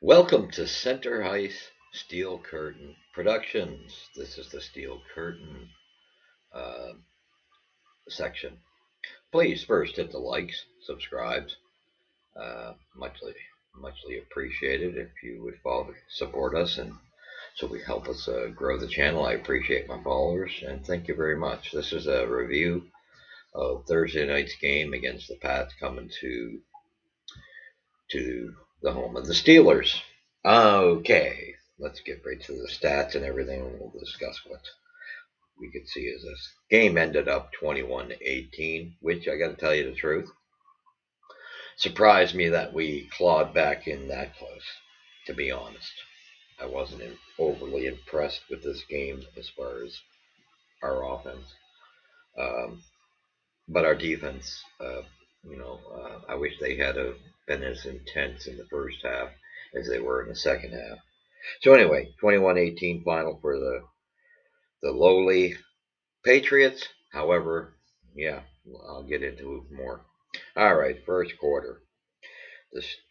Welcome to Center Hice Steel Curtain Productions. This is the Steel Curtain uh, section. Please first hit the likes, subscribes. Muchly appreciated if you would support us, and so we help us grow the channel. I appreciate my followers and thank you very much. This is a review of Thursday night's game against the Pats coming to the home of the Steelers. Okay, let's get right to the stats and everything, and we'll discuss what we could see as this game ended up 21-18, which I got to tell you the truth, surprised me that we clawed back in that close. To be honest, I wasn't overly impressed with this game as far as our offense, um, but our defense. I wish they had been as intense in the first half as they were in the second half. So anyway, 21-18 final for the lowly Patriots. However, yeah, I'll get into it more. All right, first quarter.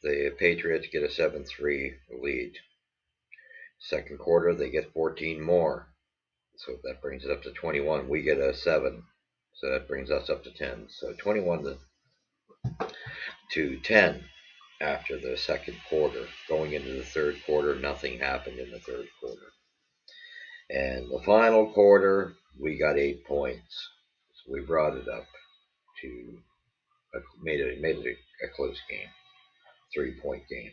The Patriots get a 7-3 lead. Second quarter, they get 14 more. So that brings it up to 21. We get a 7. So that brings us up to 10. So 21 to 10 after the second quarter. Going into the third quarter, nothing happened in the third quarter. And the final quarter, we got 8 points. So we brought it up to made it a close game, 3-point game.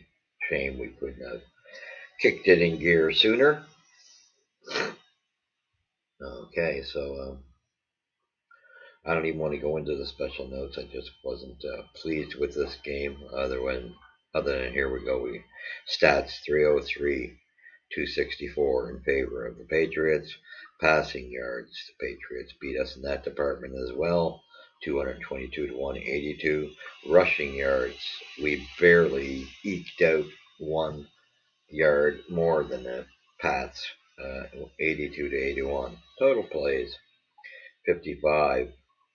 Shame we couldn't have kicked it in gear sooner. Okay, so I don't even want to go into the special notes. I just wasn't pleased with this game. Other than here we go. We stats 303, 264 in favor of the Patriots. Passing yards, the Patriots beat us in that department as well. 222 to 182. Rushing yards, we barely eked out 1 yard more than the Pats, 82 to 81. Total plays, 55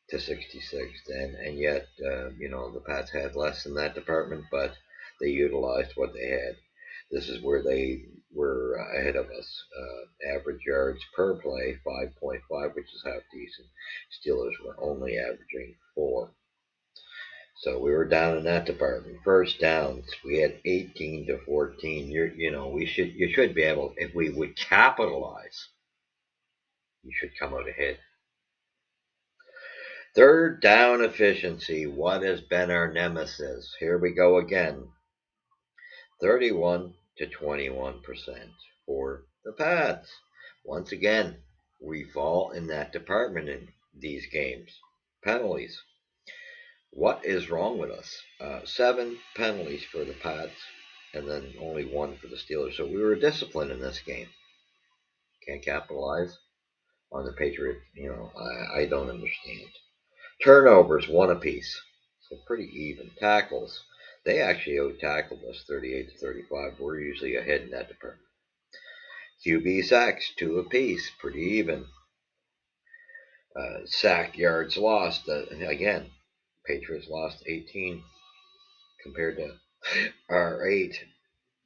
to 66 then, and yet, the Pats had less in that department, but they utilized what they had. This is where they were ahead of us. Average yards per play, 5.5, which is half decent. Steelers were only averaging 4. So we were down in that department. First downs, we had 18 to 14. You should be able, if we would capitalize, you should come out ahead. Third down efficiency, what has been our nemesis? Here we go again. 31 to 21% for the Pats. Once again, we fall in that department in these games. Penalties. What is wrong with us? 7 penalties for the Pats, and then only 1 for the Steelers. So we were disciplined in this game. Can't capitalize on the Patriots. I don't understand. Turnovers, 1 apiece. So pretty even. Tackles. They actually out-tackled us 38 to 35. We're usually ahead in that department. QB sacks, 2 apiece. Pretty even. Sack yards lost. Again, Patriots lost 18 compared to our 8.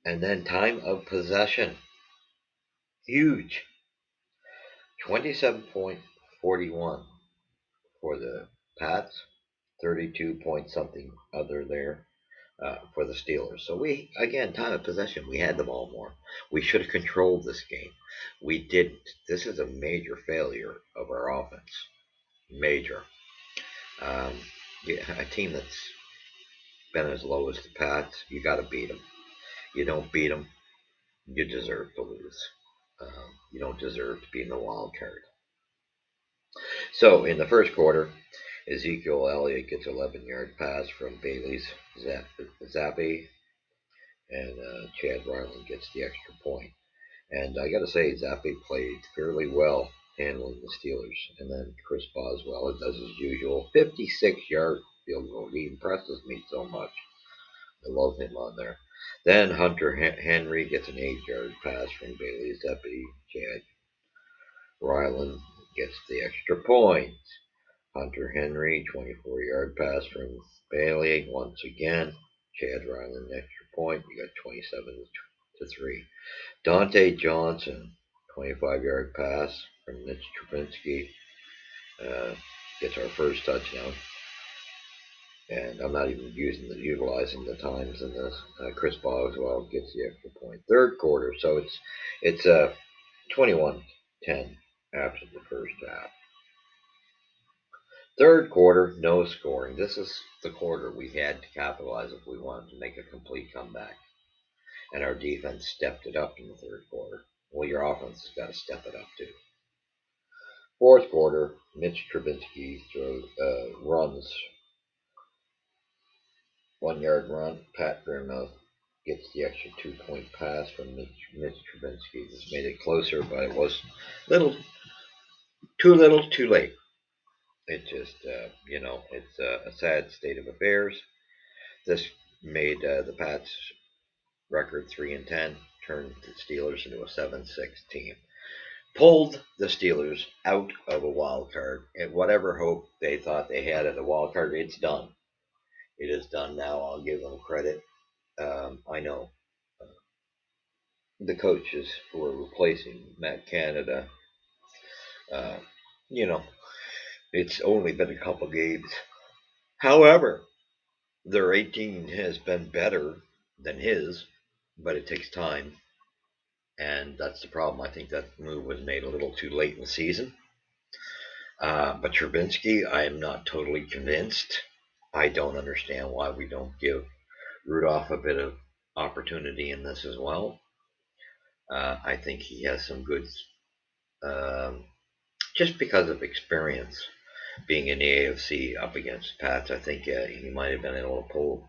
And then time of possession. Huge. 27.41 for the Pats. 32 point something other there for the Steelers. So time of possession, we had the ball more. We should have controlled this game. We didn't. This is a major failure of our offense. Major. A team that's been as low as the Pats, you got to beat them. You don't beat them, you deserve to lose. You don't deserve to be in the wild card. So in the first quarter, Ezekiel Elliott gets 11-yard pass from Bailey's Zappi, and Chad Ryland gets the extra point. And I got to say, Zappi played fairly well handling the Steelers. And then Chris Boswell, it does his usual 56-yard field goal. He impresses me so much. I love him on there. Then Hunter Henry gets an 8-yard pass from Bailey Zappi. Chad Ryland gets the extra point. Hunter Henry, 24-yard pass from Bailey. Once again, Chad Ryland, extra point. You got 27 to 3. Dante Johnson, 25-yard pass from Mitch Trubinsky, gets our first touchdown. And I'm not even utilizing the times in this. Chris Boswell gets the extra point. Third quarter, so it's 21-10 after the first half. Third quarter, no scoring. This is the quarter we had to capitalize if we wanted to make a complete comeback. And our defense stepped it up in the third quarter. Well, your offense has got to step it up too. Fourth quarter, Mitch Trubinsky runs 1-yard run. Pat Fairmouth gets the extra 2-point pass from Mitch Trubinsky. This made it closer, but it was little, too late. It just, it's a sad state of affairs. This made the Pats record 3-10, turned the Steelers into a 7-6 team. Pulled the Steelers out of a wild card, and whatever hope they thought they had at a wild card, it's done. It is done now. I'll give them credit. I know the coaches who are replacing Matt Canada. Uh, you know, it's only been a couple games. However, their 18 has been better than his, but it takes time. And that's the problem. I think that move was made a little too late in the season. But Trubinsky, I am not totally convinced. I don't understand why we don't give Rudolph a bit of opportunity in this as well. I think he has some good, just because of experience being in the AFC up against Pats. I think he might have been able to pull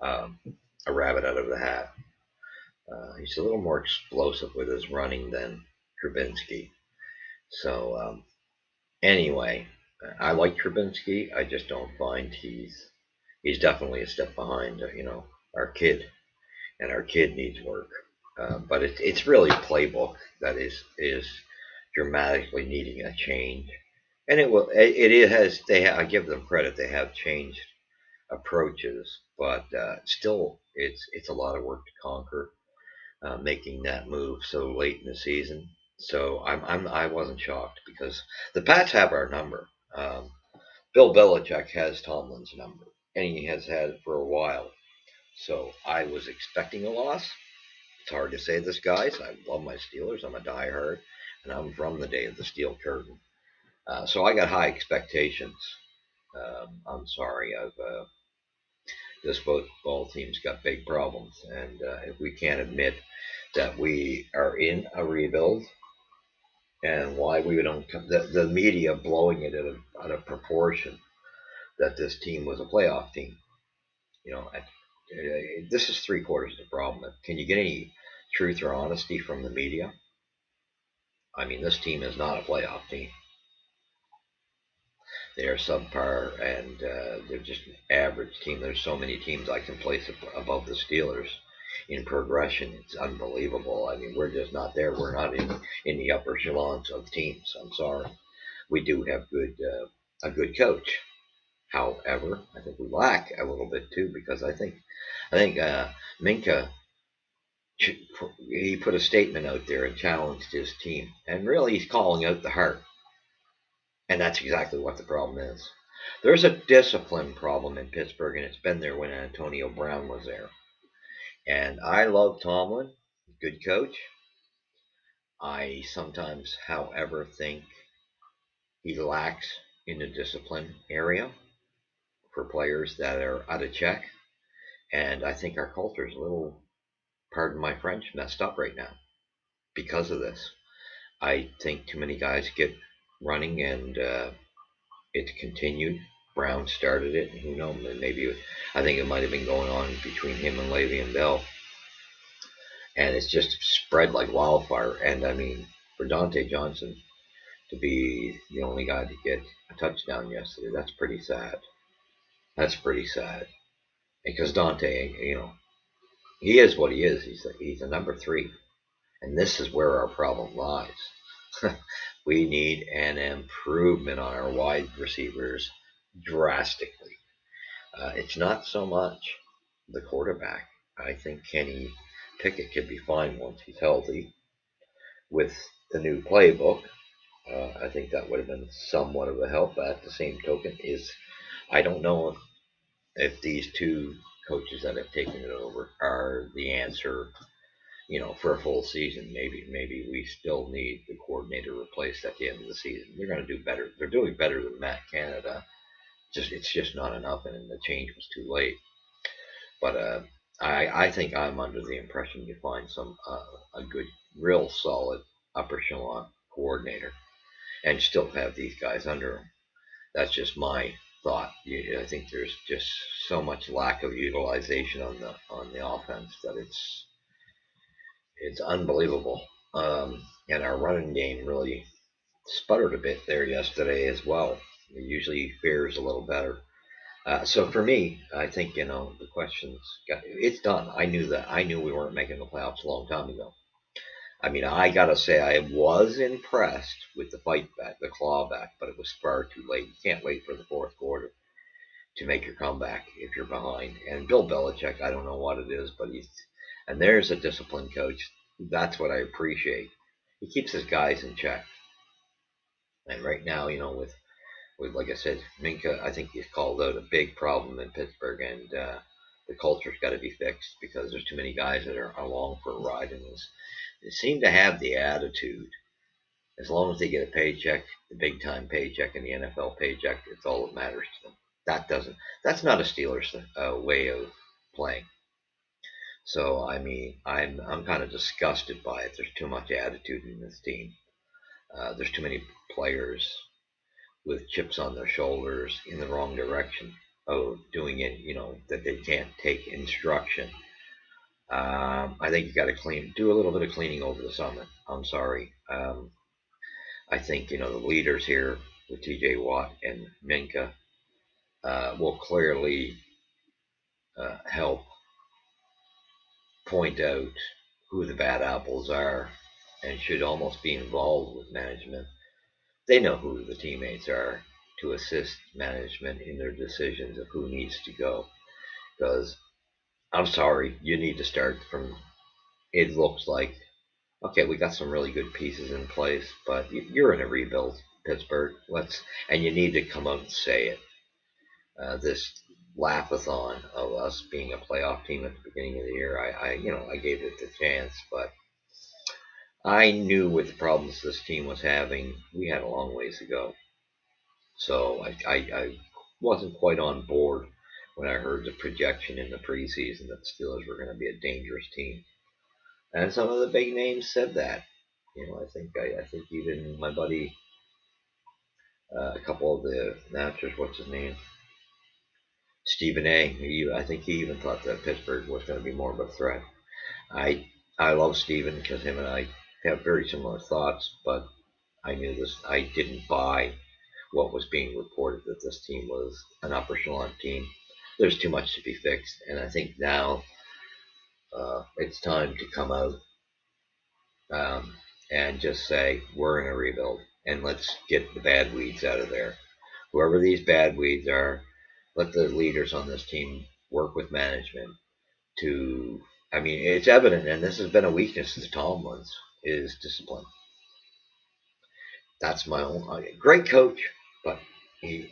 a rabbit out of the hat. He's a little more explosive with his running than Trubinsky. So anyway, I like Trubinsky. I just don't find he's definitely a step behind. Our kid, and our kid needs work. But it's really playbook that is dramatically needing a change, and it has. I give them credit. They have changed approaches, but still, it's a lot of work to conquer. Making that move so late in the season. So I wasn't shocked because the Pats have our number. Bill Belichick has Tomlin's number, and he has had it for a while. So I was expecting a loss. It's hard to say this, guys. I love my Steelers. I'm a diehard, and I'm from the day of the Steel Curtain. So I got high expectations. I'm sorry. This football team's got big problems, and if we can't admit that we are in a rebuild, and why we don't come, the media blowing it out of proportion that this team was a playoff team. This is 3/4 of the problem. Can you get any truth or honesty from the media? I mean, this team is not a playoff team. They are subpar, and they're just an average team. There's so many teams I can place above the Steelers in progression. It's unbelievable. I mean, we're just not there. We're not in the upper echelons of teams. I'm sorry. We do have a good coach. However, I think we lack a little bit too, because I think Minka, he put a statement out there and challenged his team, and really he's calling out the heart. And that's exactly what the problem is. There's a discipline problem in Pittsburgh, and it's been there when Antonio Brown was there. And I love Tomlin, good coach. I sometimes, however, think he lacks in the discipline area for players that are out of check. And I think our culture is a little, pardon my French, messed up right now because of this. I think too many guys get running, and it's continued. Brown started it, and who knows? Maybe I think it might have been going on between him and Le'Veon Bell, and it's just spread like wildfire. And I mean, for Dante Johnson to be the only guy to get a touchdown yesterday, that's pretty sad. That's pretty sad because Dante, he is what he is. He's a number 3, and this is where our problem lies. We need an improvement on our wide receivers drastically. It's not so much the quarterback. I think Kenny Pickett could be fine once he's healthy. With the new playbook, I think that would have been somewhat of a help. But at the same token, I don't know if these two coaches that have taken it over are the answer, for a full season. Maybe we still need the coordinator replaced at the end of the season. They're going to do better. They're doing better than Matt Canada. It's just not enough, and the change was too late. But I think I'm under the impression you find a good, real solid upper echelon coordinator, and still have these guys under him. That's just my thought. I think there's just so much lack of utilization on the offense that it's unbelievable. And our running game really sputtered a bit there yesterday as well. It usually fares a little better. So for me, I think the questions it's done. I knew that. I knew we weren't making the playoffs a long time ago. I mean, I gotta say, I was impressed with the fight back, the claw back, but it was far too late. You can't wait for the fourth quarter to make your comeback if you're behind. And Bill Belichick, I don't know what it is, but and there's a disciplined coach. That's what I appreciate. He keeps his guys in check. And right now, with like I said, Minka, I think he's called out a big problem in Pittsburgh, and the culture's got to be fixed because there's too many guys that are along for a ride, and they seem to have the attitude. As long as they get a paycheck, the big time paycheck, and the NFL paycheck, it's all that matters to them. That doesn't. That's not a Steelers way of playing. So I mean, I'm kind of disgusted by it. There's too much attitude in this team. There's too many players with chips on their shoulders in the wrong direction of doing it, that they can't take instruction. I think you got to do a little bit of cleaning over the summer. I'm sorry. I think, the leaders here with TJ Watt and Minka will clearly help point out who the bad apples are and should almost be involved with management. They know who the teammates are to assist management in their decisions of who needs to go. Because I'm sorry, you need to start from. It looks like okay, we got some really good pieces in place, but you're in a rebuild, Pittsburgh. And you need to come out and say it. This laughathon of us being a playoff team at the beginning of the year, I gave it the chance, but I knew with the problems this team was having, we had a long ways to go. So I wasn't quite on board when I heard the projection in the preseason that the Steelers were going to be a dangerous team. And some of the big names said that. I think even my buddy, a couple of the announcers, what's his name, Stephen A. I think he even thought that Pittsburgh was going to be more of a threat. I I love Stephen because him and I have very similar thoughts, but I knew this. I didn't buy what was being reported that this team was an upper echelon team. There's too much to be fixed, and I think now it's time to come out um, and just say we're in a rebuild and let's get the bad weeds out of there. Whoever these bad weeds are, let the leaders on this team work with management to. I mean, it's evident, and this has been a weakness of Tomlin's is discipline. That's my own great coach, but I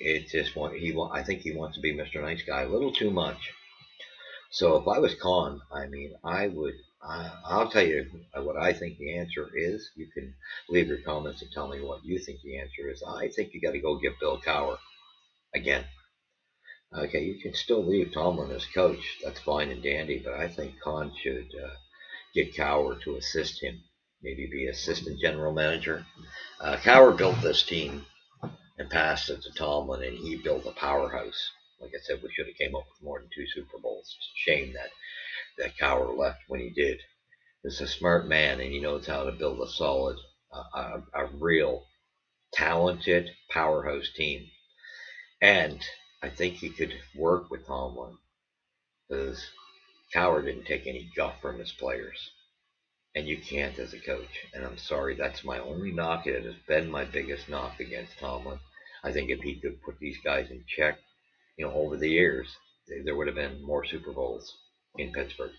think he wants to be Mr. Nice Guy a little too much. So if I was Con, I mean, I would. I'll tell you what I think the answer is. You can leave your comments and tell me what you think the answer is. I think you got to go get Bill Cowher again. Okay, you can still leave Tomlin as coach. That's fine and dandy, but I think Con should get Cowher to assist him. Maybe be assistant general manager. Cowher built this team and passed it to Tomlin, and he built a powerhouse. Like I said, we should have came up with more than 2 Super Bowls. It's a shame that Cowher left when he did. He's a smart man, and he knows how to build a solid, a real talented powerhouse team. And I think he could work with Tomlin because Cowher didn't take any guff from his players. And you can't as a coach. And I'm sorry, that's my only knock. It has been my biggest knock against Tomlin. I think if he could put these guys in check, over the years, there would have been more Super Bowls in Pittsburgh.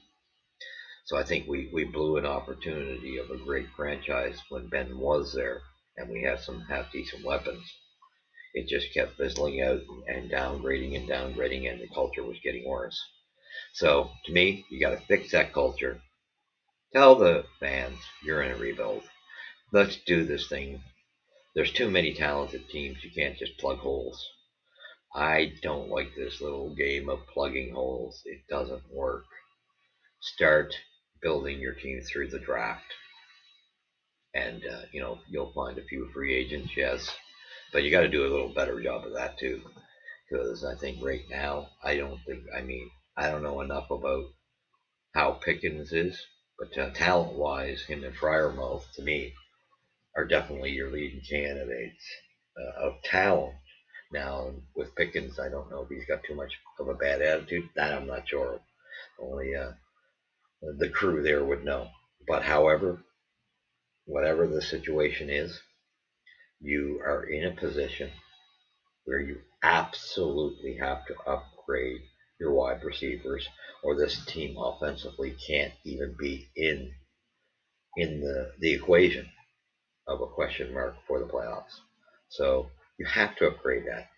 So I think we blew an opportunity of a great franchise when Ben was there, and we had some half decent weapons. It just kept fizzling out and downgrading, and the culture was getting worse. So to me, you got to fix that culture. Tell the fans you're in a rebuild. Let's do this thing. There's too many talented teams. You can't just plug holes. I don't like this little game of plugging holes. It doesn't work. Start building your team through the draft, and you'll find a few free agents, yes, but you got to do a little better job of that too. Because I think right now, I don't know enough about how Pickens is, but talent-wise, him and Fryermouth to me are definitely your leading candidates of talent. Now, with Pickens, I don't know if he's got too much of a bad attitude. That I'm not sure. Only the crew there would know. But however, whatever the situation is, you are in a position where you absolutely have to upgrade your wide receivers, or this team offensively can't even be in the equation of a question mark for the playoffs. So you have to upgrade that.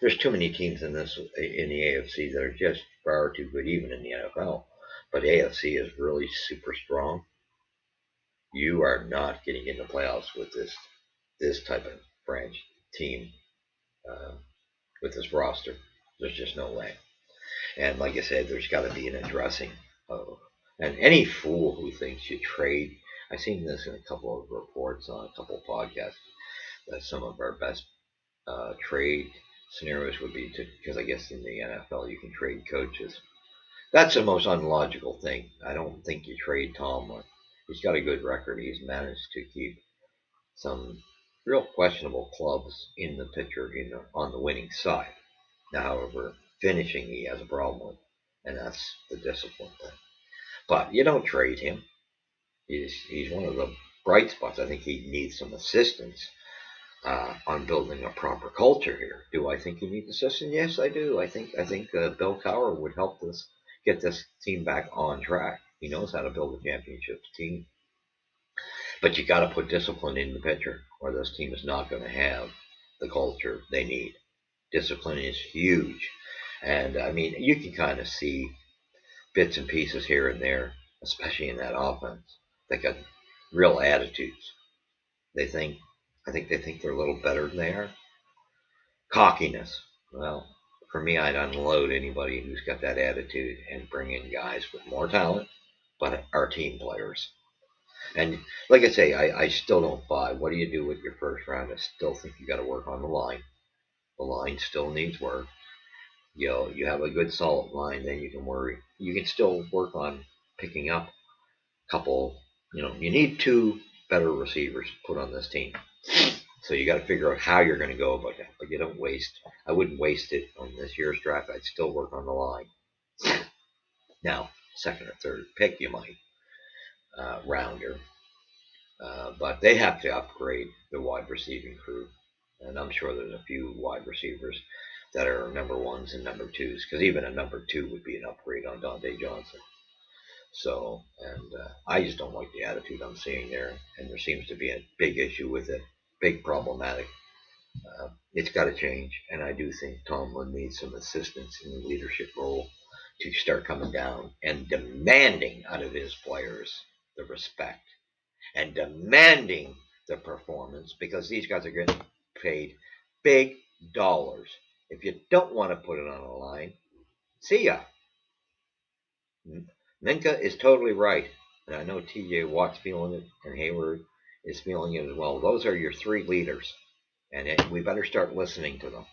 There's too many teams in the AFC that are just far too good, even in the NFL. But AFC is really super strong. You are not getting into playoffs with this type of French team uh, with this roster. There's just no way. And like I said, there's got to be an addressing of. And any fool who thinks you trade, I've seen this in a couple of reports on a couple of podcasts, that some of our best trade scenarios would be to, because I guess in the NFL you can trade coaches. That's the most unlogical thing. I don't think you trade Tomlin. He's got a good record. He's managed to keep some real questionable clubs in the picture on the winning side. Now, however, finishing he has a problem with, and that's the discipline thing. But you don't trade him. He's one of the bright spots. I think he needs some assistance on building a proper culture here. Do I think he needs assistance? Yes, I do. I think Bill Cowher would help this get this team back on track. He knows how to build a championship team. But you got to put discipline in the picture, or this team is not going to have the culture they need. Discipline is huge. And I mean, you can kind of see bits and pieces here and there, especially in that offense. They got real attitudes. They think, I think they think they're a little better than they are. Cockiness. Well, for me, I'd unload anybody who's got that attitude and bring in guys with more talent, but are team players. And like I say, I still don't buy. What do you do with your first round? I still think you got to work on the line. The line still needs work. You have a good solid line, then you can worry. You can still work on picking up a couple. You need two better receivers to put on this team. So you got to figure out how you're going to go about that. But you don't waste. I wouldn't waste it on this year's draft. I'd still work on the line. Now, second or third pick, you might rounder. But they have to upgrade the wide receiving crew. And I'm sure there's a few wide receivers that are number ones and number twos, because even a number two would be an upgrade on Dante Johnson. So, and I just don't like the attitude I'm seeing there, and there seems to be a big issue with it, big problematic. It's got to change, and I do think Tomlin needs some assistance in the leadership role to start coming down and demanding out of his players the respect and demanding the performance, because these guys are getting paid big dollars. If you don't want to put it on the line, see ya. Minka is totally right. And I know TJ Watt's feeling it, and Hayward is feeling it as well. Those are your three leaders, and we better start listening to them.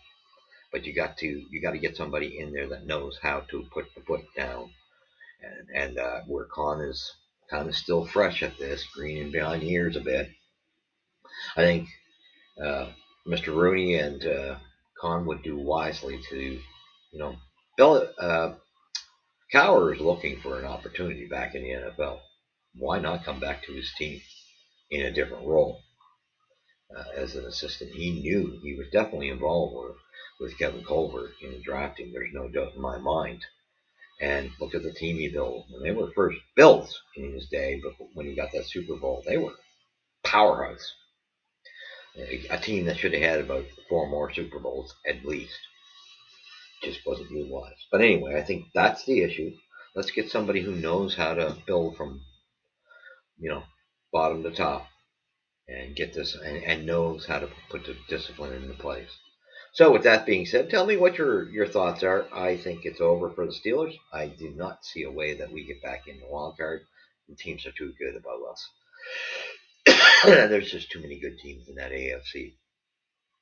But you got to get somebody in there that knows how to put the foot down. And where Con is kind of still fresh at this, green and behind years a bit. I think Mr. Rooney and Con would do wisely to, Bill Cowher is looking for an opportunity back in the NFL. Why not come back to his team in a different role as an assistant? He knew he was definitely involved with Kevin Colbert in the drafting. There's no doubt in my mind. And look at the team he built. When they were first built in his day, but when he got that Super Bowl, they were powerhouse. A team that should have had about 4 more Super Bowls at least. Just wasn't utilized. But anyway, I think that's the issue. Let's get somebody who knows how to build from, you know, bottom to top and get this and knows how to put the discipline into place. So with that being said, tell me what your thoughts are. I think it's over for the Steelers. I do not see a way that we get back in the wild card. The teams are too good above us. There's just too many good teams in that AFC,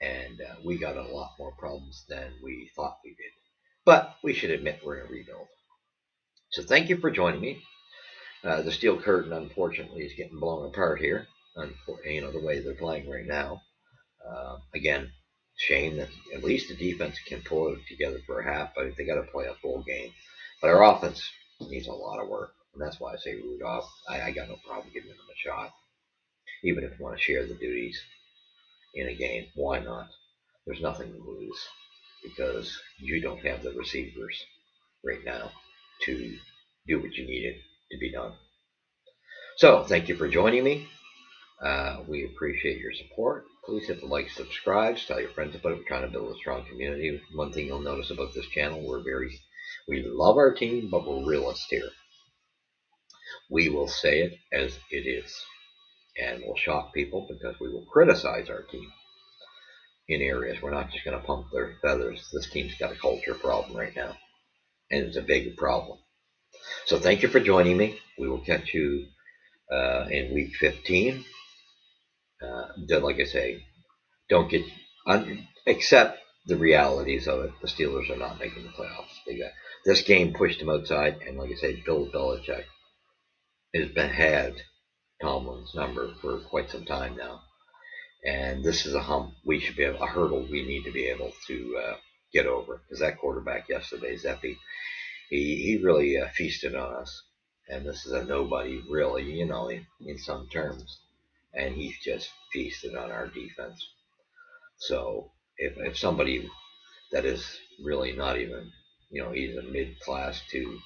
and we got a lot more problems than we thought we did. But we should admit we're in a rebuild. So thank you for joining me. The steel curtain, unfortunately, is getting blown apart here. The way they're playing right now. Again, shame that at least the defense can pull it together for a half, but they got to play a full game. But our offense needs a lot of work, and that's why I say Rudolph. I got no problem giving him a shot, even if you want to share the duties in a game. Why not? There's nothing to lose because you don't have the receivers right now to do what you needed to be done. So, thank you for joining me. We appreciate your support. Please hit the like, subscribe, tell your friends about it. We're trying to build a strong community. One thing you'll notice about this channel, we love our team, but we're realists here. We will say it as it is, and we'll shock people because we will criticize our team in areas. We're not just going to pump their feathers. This team's got a culture problem right now, and it's a big problem. So thank you for joining me. We will catch you in week 15. Like I say, don't get accept the realities of it. The Steelers are not making the playoffs. They got this game pushed them outside, and like I say, Bill Belichick has had Tomlin's number for quite some time now, and this is a hump a hurdle we need to be able to get over because that quarterback yesterday, Zeppi, he really feasted on us, and this is a nobody really, in some terms, and he's just feasted on our defense. So if somebody that is really not even, he's a mid-class to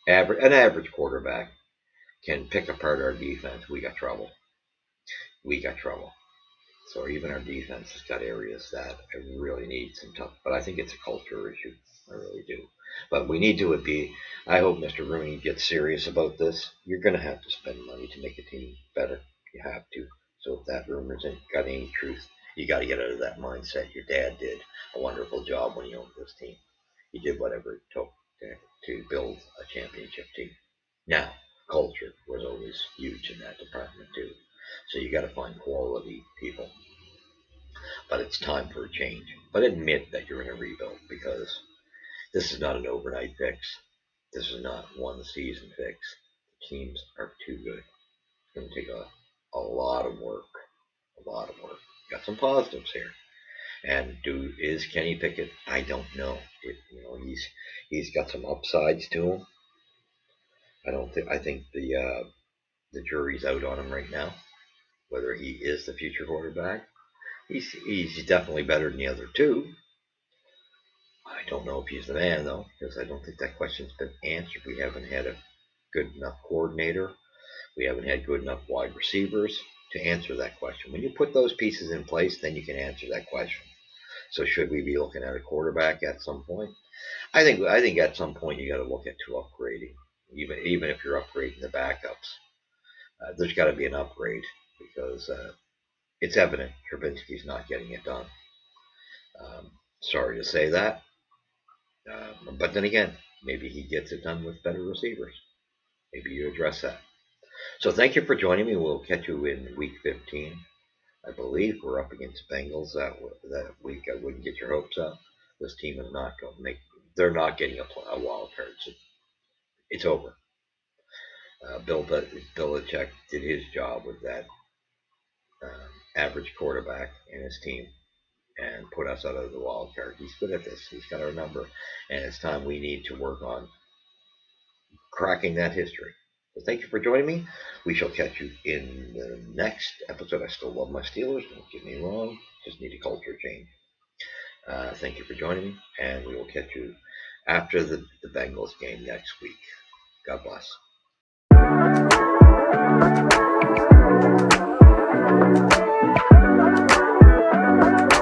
an average quarterback can pick apart our defense, we got trouble. We got trouble. So even our defense has got areas that really need some tough. But I think it's a culture issue. I really do. But we need to be. I hope Mr. Rooney gets serious about this. You're going to have to spend money to make a team better. You have to. So if that rumor's got any truth, you got to get out of that mindset. Your dad did a wonderful job when he owned this team. He did whatever it took to build a championship team. Now, culture was always huge in that department too. So you got to find quality people. But it's time for a change. But admit that you're in a rebuild because this is not an overnight fix. This is not one season fix. The teams are too good. It's going to take a lot of work. A lot of work. Got some positives here. And is Kenny Pickett? I don't know. He's got some upsides to him. I think the jury's out on him right now, whether he is the future quarterback. He's definitely better than the other two. I don't know if he's the man though, because I don't think that question's been answered. We haven't had a good enough coordinator. We haven't had good enough wide receivers to answer that question. When you put those pieces in place, then you can answer that question. So should we be looking at a quarterback at some point? I think at some point you got to look at to upgrading, even if you're upgrading the backups. There's got to be an upgrade because it's evident Trubinsky's not getting it done. Sorry to say that, but then again, maybe he gets it done with better receivers. Maybe you address that. So thank you for joining me. We'll catch you in week 15. I believe we're up against Bengals that week. I wouldn't get your hopes up. This team is not going to make. They're not getting a wild card. So it's over. Bill Belichick did his job with that average quarterback and his team and put us out of the wild card. He's good at this. He's got our number. And it's time we need to work on cracking that history. So thank you for joining me. We shall catch you in the next episode. I still love my Steelers. Don't get me wrong. Just need a culture change. Thank you for joining me. And we will catch you after the Bengals game next week. God bless.